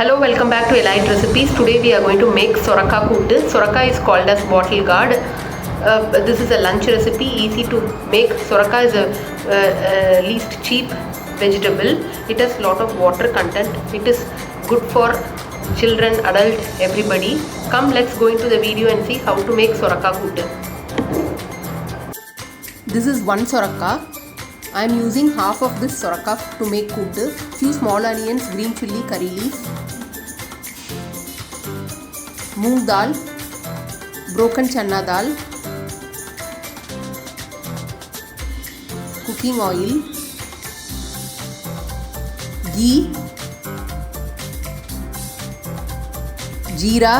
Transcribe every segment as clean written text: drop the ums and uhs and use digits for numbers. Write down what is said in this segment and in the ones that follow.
Hello, welcome back to Elite Recipes. Today we are going to make Sorakkai Kuttu. Sorakkai is called as bottle gourd. This is a lunch recipe, easy to make. Sorakkai is a least cheap vegetable. It has lot of water content. It is good for children, adult, everybody. Come, let's go into the video and see how to make Sorakkai Kuttu. This is one Sorakkai. I am using half of this Sorakkai to make kuttu. Few small onions, green chilli, curry leaf, moong dal, broken channa dal, cooking oil, ghee, jeera,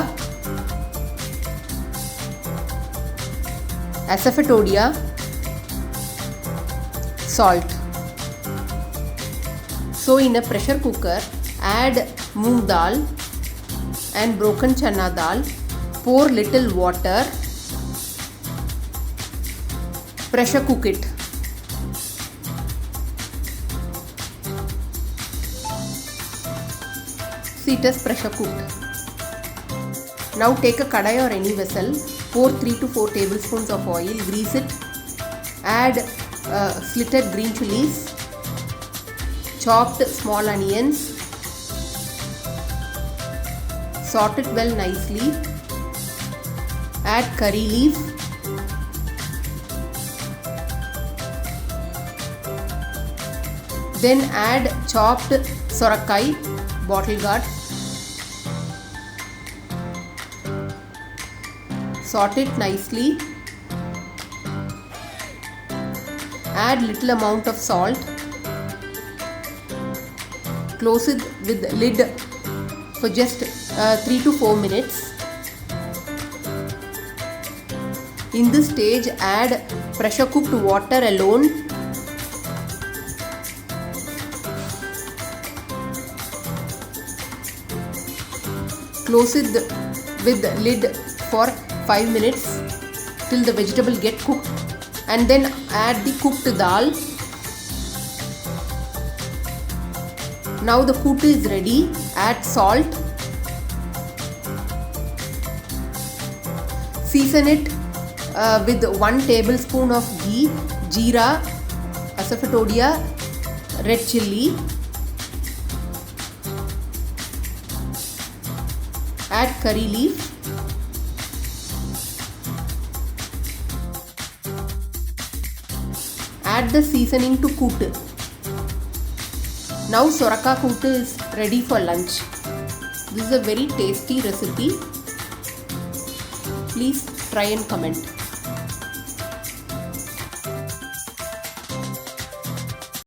asafoetida, salt. So in a pressure cooker, add moong dal and broken channa dal, pour little water, pressure cook it. See, it is pressure cooked. Now take a kadai or any vessel, pour 3 to 4 tablespoons of oil, grease it, add slitted green chilies, chopped small onions, sort it well nicely, add curry leaf, then add chopped sorakkai, bottle gourd, sort it nicely, add little amount of salt, close it with lid for just 3 to 4 minutes. In this stage, add pressure cooked water alone, close it with lid for 5 minutes till the vegetable get cooked, and then add the cooked dal. Now the kuttu is ready. Add salt, season it with 1 tablespoon of ghee, jeera, asafoetida, red chilli, add curry leaf, add the seasoning to kuttu. Now Sorakkai Kuttu is ready for lunch. This is a very tasty recipe. Please try and comment.